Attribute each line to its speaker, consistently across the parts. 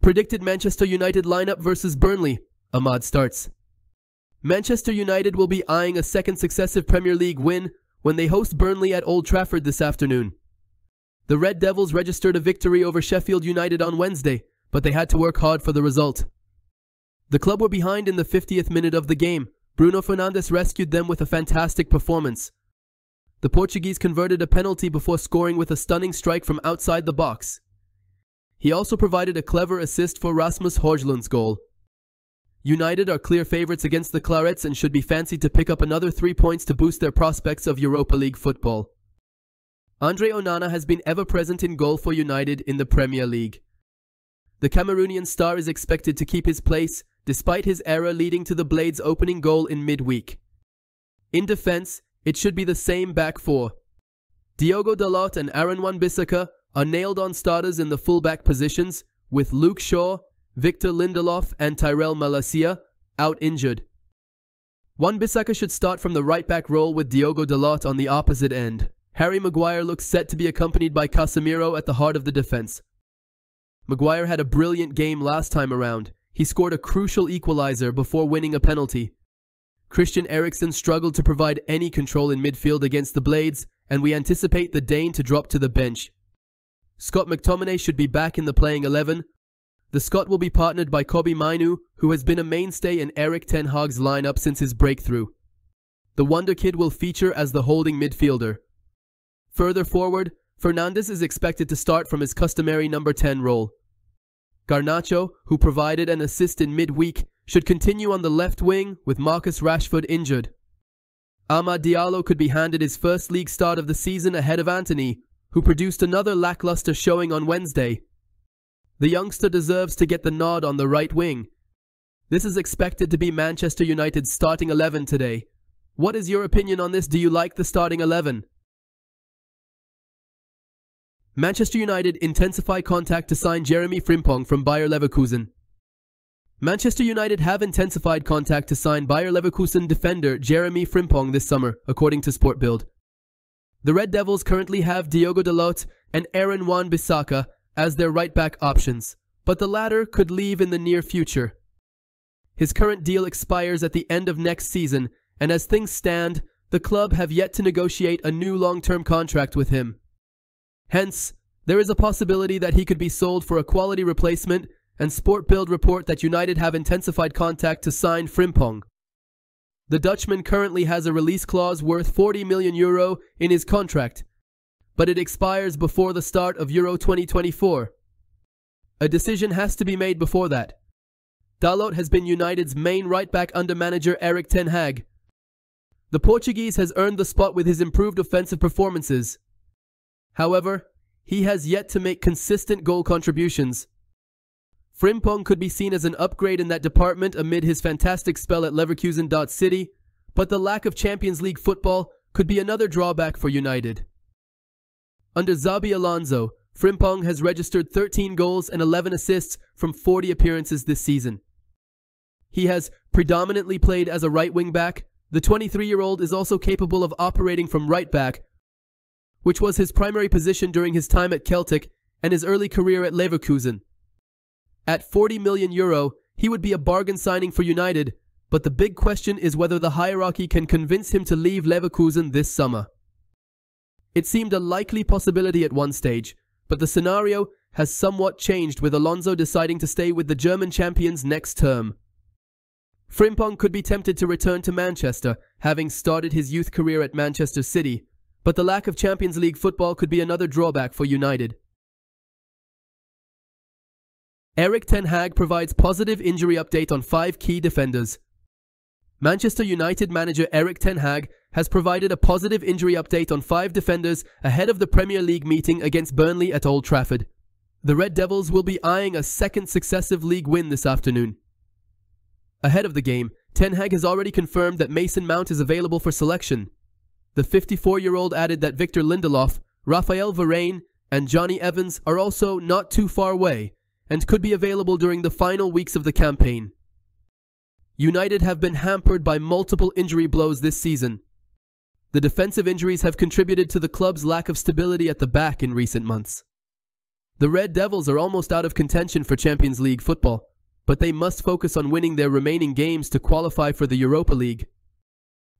Speaker 1: Predicted Manchester United lineup versus Burnley. Ahmad starts. Manchester United will be eyeing a second successive Premier League win when they host Burnley at Old Trafford this afternoon. The Red Devils registered a victory over Sheffield United on Wednesday, but they had to work hard for the result. The club were behind in the 50th minute of the game. Bruno Fernandez rescued them with a fantastic performance. The Portuguese converted a penalty before scoring with a stunning strike from outside the box. He also provided a clever assist for Rasmus Hland's goal. United are clear favourites against the Clarets and should be fancied to pick up another 3 points to boost their prospects of Europa League football. Andre Onana has been ever present in goal for United in the Premier League. The Cameroonian star is expected to keep his place despite his error leading to the Blades' opening goal in midweek. In defence, it should be the same back four. Diogo Dalot and Aaron Wan-Bissaka are nailed-on starters in the full-back positions, with Luke Shaw, Victor Lindelof and Tyrell Malacia out injured. Wan-Bissaka should start from the right-back role with Diogo Dalot on the opposite end. Harry Maguire looks set to be accompanied by Casemiro at the heart of the defence. Maguire had a brilliant game last time around. He scored a crucial equaliser before winning a penalty. Christian Eriksen struggled to provide any control in midfield against the Blades, and we anticipate the Dane to drop to the bench. Scott McTominay should be back in the playing 11. The Scot will be partnered by Kobbie Mainoo, who has been a mainstay in Ten Hag's lineup since his breakthrough. The Wonder Kid will feature as the holding midfielder. Further forward, Fernandez is expected to start from his customary number 10 role. Garnacho, who provided an assist in midweek, should continue on the left wing with Marcus Rashford injured. Amad Diallo could be handed his first league start of the season ahead of Antony, who produced another lackluster showing on Wednesday. The youngster deserves to get the nod on the right wing. This is expected to be Manchester United's starting 11 today. What is your opinion on this? Do you like the starting 11? Manchester United intensify contact to sign Jeremy Frimpong from Bayer Leverkusen. Manchester United have intensified contact to sign Bayer Leverkusen defender Jeremy Frimpong this summer, according to Sport Bild. The Red Devils currently have Diogo Dalot and Aaron Wan-Bissaka as their right-back options, but the latter could leave in the near future. His current deal expires at the end of next season, and as things stand, the club have yet to negotiate a new long-term contract with him. Hence, there is a possibility that he could be sold for a quality replacement, and Sport Bild report that United have intensified contact to sign Frimpong. The Dutchman currently has a release clause worth €40 million in his contract, but it expires before the start of Euro 2024. A decision has to be made before that. Dalot has been United's main right-back under manager Ten Haag. The Portuguese has earned the spot with his improved offensive performances. However, he has yet to make consistent goal contributions. Frimpong could be seen as an upgrade in that department amid his fantastic spell at Leverkusen. City, but the lack of Champions League football could be another drawback for United. Under Xabi Alonso, Frimpong has registered 13 goals and 11 assists from 40 appearances this season. He has predominantly played as a right wing back. The 23-year-old is also capable of operating from right back, which was his primary position during his time at Celtic and his early career at Leverkusen. At €40 million, he would be a bargain signing for United, but the big question is whether the hierarchy can convince him to leave Leverkusen this summer. It seemed a likely possibility at one stage, but the scenario has somewhat changed with Alonso deciding to stay with the German champions next term. Frimpong could be tempted to return to Manchester, having started his youth career at Manchester City, but the lack of Champions League football could be another drawback for United. Ten Haag provides positive injury update on 5 key defenders. Manchester United manager Ten Haag has provided a positive injury update on 5 defenders ahead of the Premier League meeting against Burnley at Old Trafford. The Red Devils will be eyeing a second successive league win this afternoon. Ahead of the game, Ten Hag has already confirmed that Mason Mount is available for selection. The 54-year-old added that Victor Lindelof, Raphael Varane, and Johnny Evans are also not too far away and could be available during the final weeks of the campaign. United have been hampered by multiple injury blows this season. The defensive injuries have contributed to the club's lack of stability at the back in recent months. The Red Devils are almost out of contention for Champions League football, but they must focus on winning their remaining games to qualify for the Europa League.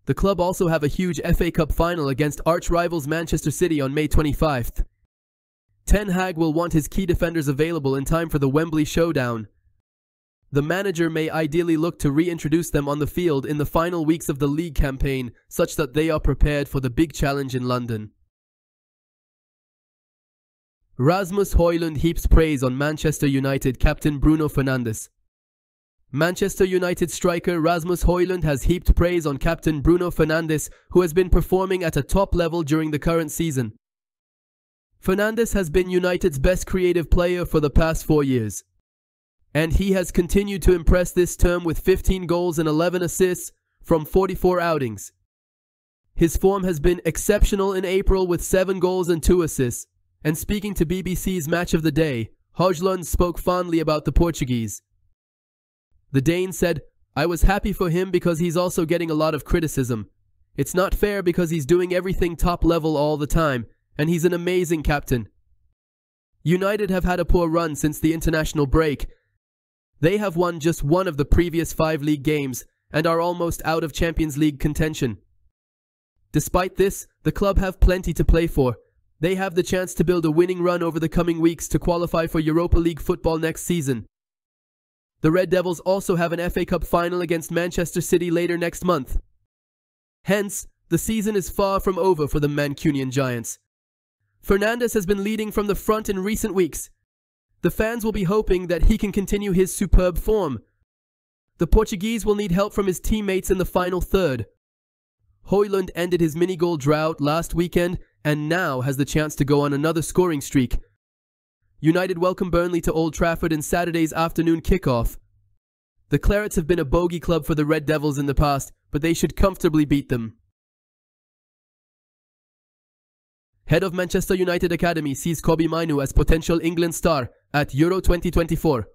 Speaker 1: The club also have a huge FA Cup final against arch-rivals Manchester City on May 25th. Ten Haag will want his key defenders available in time for the Wembley showdown. The manager may ideally look to reintroduce them on the field in the final weeks of the league campaign, such that they are prepared for the big challenge in London. Rasmus Hland heaps praise on Manchester United captain Bruno Fernandez. Manchester United striker Rasmus Hland has heaped praise on captain Bruno Fernandez, who has been performing at a top level during the current season. Fernandez has been United's best creative player for the past 4 years, and he has continued to impress this term with 15 goals and 11 assists from 44 outings. His form has been exceptional in April with 7 goals and 2 assists, and speaking to BBC's Match of the Day, Hland spoke fondly about the Portuguese. The Dane said, "I was happy for him because he's also getting a lot of criticism. It's not fair because he's doing everything top level all the time, and he's an amazing captain." United have had a poor run since the international break. They have won just 1 of the previous 5 league games and are almost out of Champions League contention. Despite this, the club have plenty to play for. They have the chance to build a winning run over the coming weeks to qualify for Europa League football next season. The Red Devils also have an FA Cup final against Manchester City later next month. Hence, the season is far from over for the Mancunian Giants. Fernandez has been leading from the front in recent weeks. The fans will be hoping that he can continue his superb form. The Portuguese will need help from his teammates in the final third. Hland ended his mini-goal drought last weekend and now has the chance to go on another scoring streak. United welcome Burnley to Old Trafford in Saturday's afternoon kickoff. The Clarets have been a bogey club for the Red Devils in the past, but they should comfortably beat them. Head of Manchester United Academy sees Kobbie Mainoo as potential England star at Euro 2024.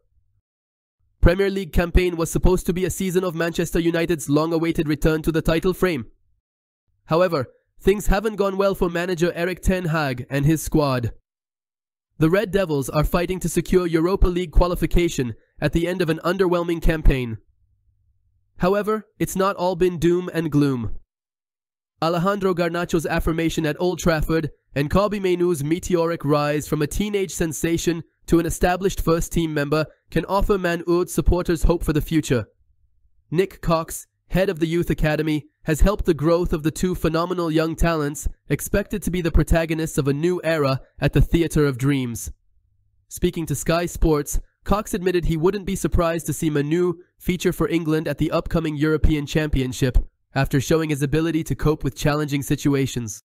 Speaker 1: Premier League campaign was supposed to be a season of Manchester United's long-awaited return to the title frame. However, things haven't gone well for manager Ten Haag and his squad. The Red Devils are fighting to secure Europa League qualification at the end of an underwhelming campaign. However, it's not all been doom and gloom. Alejandro Garnacho's affirmation at Old Trafford and Kobbie Mainoo's meteoric rise from a teenage sensation to an established first-team member can offer Man U's supporters hope for the future. Nick Cox, head of the Youth Academy, has helped the growth of the 2 phenomenal young talents expected to be the protagonists of a new era at the Theatre of Dreams. Speaking to Sky Sports, Cox admitted he wouldn't be surprised to see Mayu feature for England at the upcoming European Championship after showing his ability to cope with challenging situations.